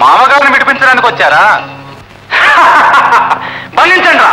మామగారిని విడిపించడానికి వచ్చారా? బంధించండి రా.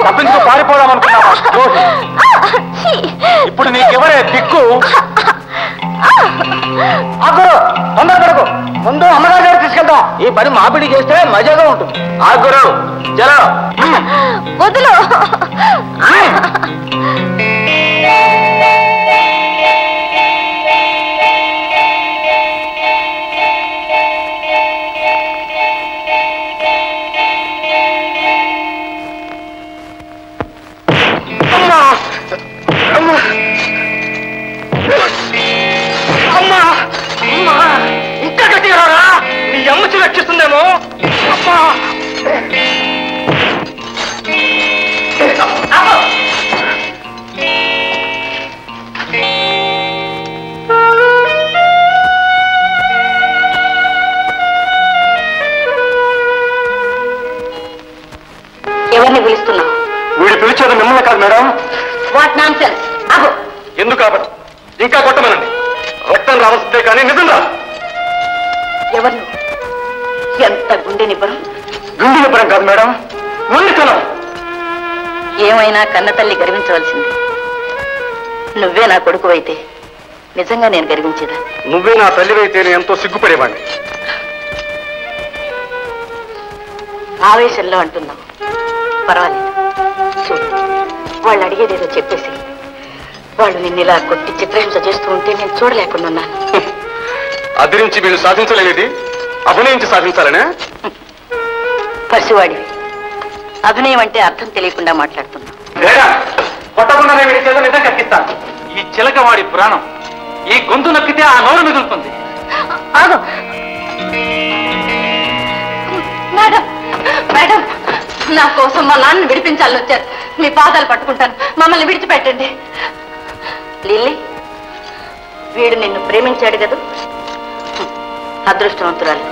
తప్పించుకు పారిపోదాం అనుకున్నావా? ఇప్పుడు నీకెవరే దిక్కు? తొందరపడకు, ముందు అమ్మగారి దగ్గర తీసుకెళ్తాం. ఈ పని మాపిడి చేస్తే మజాగా ఉంటుంది. ఆగురు చలో. వదులు. ఇంకా గట్టిగా నీ అమ్మచి రక్షిస్తుందేమో. ఎవరిని పిలుస్తున్నావు? వీడు పిలిచేది మిమ్మల్ని కాదు మేడం. What nonsense. ఎందుకు కాబట్టి ఇంకా కొట్టమనండి. రక్తం రావాల్సిందే కానీ నిజం రాదు. ఎవరు? ఎంత గుండె నిబ్బరం. గుండె నిబ్బరం కాదు మేడం, మొండితనం. ఏమైనా కన్న తల్లి గర్వించవలసింది. నువ్వే నా కొడుకు అయితే నిజంగా నేను గర్వించేదా? నువ్వే నా తల్లివైతే నేను ఎంతో సిగ్గుపడేవాడిని. ఆవేశంలో అంటున్నావు. పర్వాలేదు, చూడు, వాళ్ళు అడిగేదేదో చెప్పేసి. వాళ్ళు నిన్నిలా కొట్టి చిత్రహింస చేస్తూ ఉంటే నేను చూడలేకున్నాను. అదిరించి మీరు సాధించలేనిది అభినయించి సాధించాలనే? పసివాడివి, అభినయం అంటే అర్థం తెలియకుండా మాట్లాడుతున్నా. కొట్టకుండానే వీడి చేత నిజం కక్కిస్తాను. ఈ చిలకవాడి ప్రాణం ఈ గొంతు నొక్కితే ఆ నోరు మిగులుతుంది. మేడం, మేడం, నా కోసం మా నాన్నని విడిపించాలని వచ్చారు. మీ పాదాలు పట్టుకుంటాను, మమ్మల్ని విడిచిపెట్టండి. లిల్లీ, వీడు నిన్ను ప్రేమించాడు కదా, అదృష్టవంతురాలు.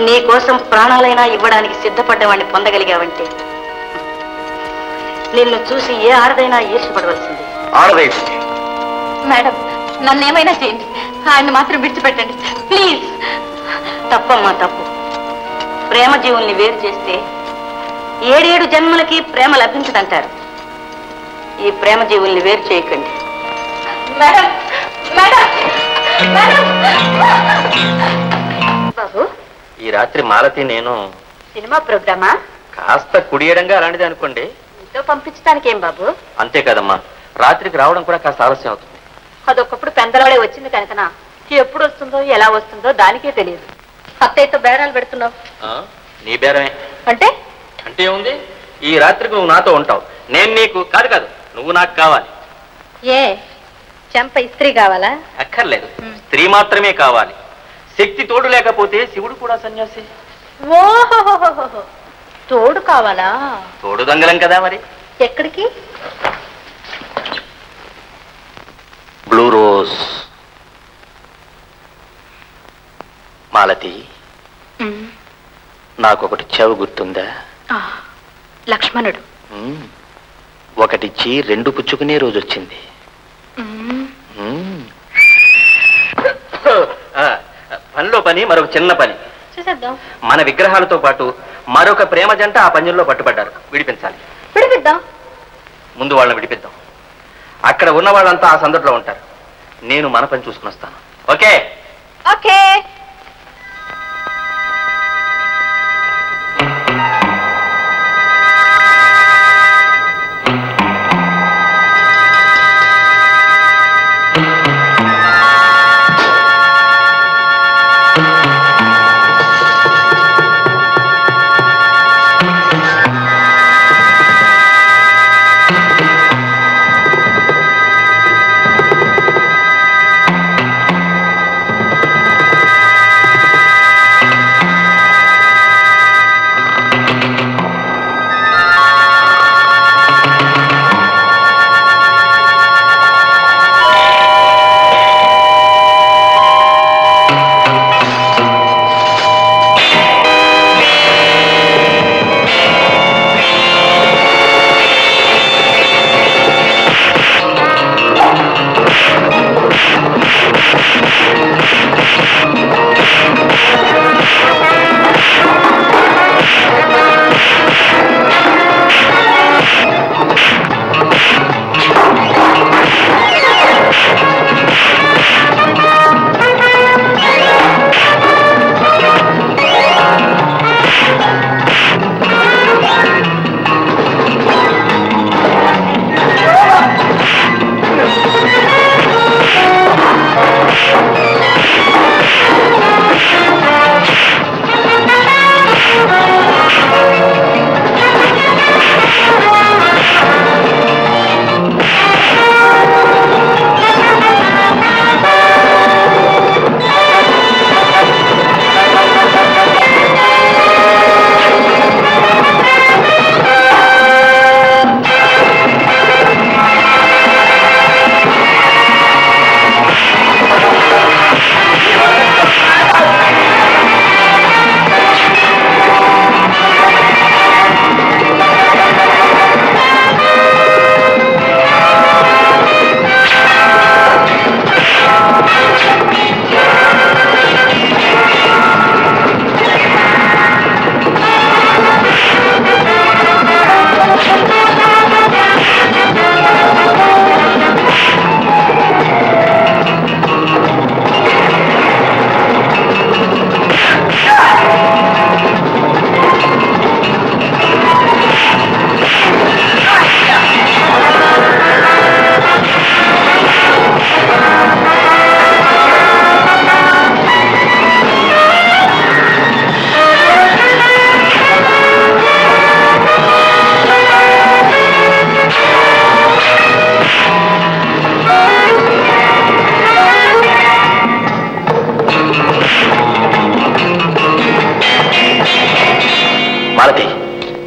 నీ కోసం ప్రాణాలైనా ఇవ్వడానికి సిద్ధపడ్డవాడిని పొందగలిగావంటే నిన్ను చూసి ఏ ఆడదైనా ఈర్షపడవలసింది. మేడం, నన్నేమైనా చేయండి, ఆయన్ని మాత్రం విడిచిపెట్టండి ప్లీజ్. తప్పమ్మా, తప్పు. ప్రేమ జీవుల్ని వేరు చేస్తే 7 జన్మలకి ప్రేమ లభించదంటారు. ఈ ప్రేమ జీవుల్ని వేరు చేయకండి. Madam, madam, madam. బాబు, ఈ రాత్రి మాలతి నేను సినిమా ప్రోగ్రామా? కాస్త కుడియడంగా అలాంటిది అనుకోండి. ఇంట్లో పంపించడానికి ఏం బాబు? అంతే కదమ్మా, రాత్రికి రావడం కూడా కాస్త ఆలస్యం అవుతుంది. అదొకప్పుడు పెందలాడే వచ్చింది కనుకనా, ఎప్పుడు వస్తుందో ఎలా వస్తుందో దానికే తెలియదు. అత్తయ్యతో బేరాలు పెడుతున్నావు. నీ బేరమే అంటే? అంటే ఉంది, ఈ రాత్రికి నువ్వు నాతో ఉంటావు, నేను నీకు కాదు కాదు నువ్వు నాకు కావాలి. ఏ చెంప ఇస్త్రీ కావాలా? అక్కర్లేదు, స్త్రీ మాత్రమే కావాలి. శక్తి తోడు లేకపోతే శివుడు కూడా సన్యాసి. ఓహో, తోడు కావాలా? తోడు దొంగలం కదా మరి. ఎక్కడికి? Blue rose. మాలతి, నాకొకటి చెవు గుర్తుందా? లక్ష్మణుడు. ఒకటిచ్చి 2 పుచ్చుకునే రోజు వచ్చింది. పనిలో పని మరొక చిన్న పని. చూసేద్దాం. మన విగ్రహాలతో పాటు మరొక ప్రేమ జంట ఆ పంజంలో పట్టుబడ్డారు. విడిపించాలి. విడిపిద్దాం. ముందు వాళ్ళని విడిపిద్దాం. అక్కడ ఉన్న వాళ్ళంతా ఆ సందడిలో ఉంటారు. నేను మన పని చూసుకుని వస్తాను. ఓకే? ఓకే.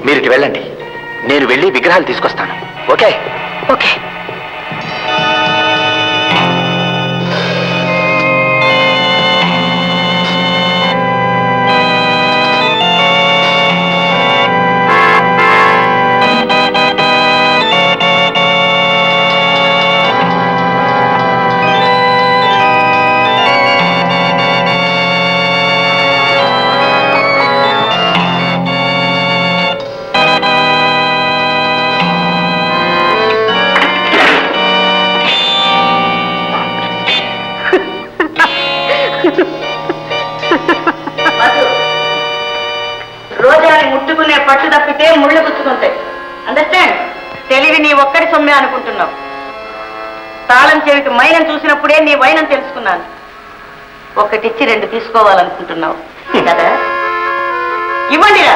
మీరు వెళ్ళండి, నేను వెళ్ళి విగ్రహాలు తీసుకొస్తాను. ఓకే? ఓకే. రోజాని ముట్టుకునే పట్టు తప్పితే ముళ్ళు గుచ్చుకుంటాయి. అండర్స్టాండ్? తెలివి నీ ఒక్కడి సొమ్మే అనుకుంటున్నావు. తాళం చెవికి మైనం చూసినప్పుడే నీ వైనం తెలుసుకున్నాను. ఒకటిచ్చి రెండు తీసుకోవాలనుకుంటున్నావు కదా? ఇవ్వండిరా.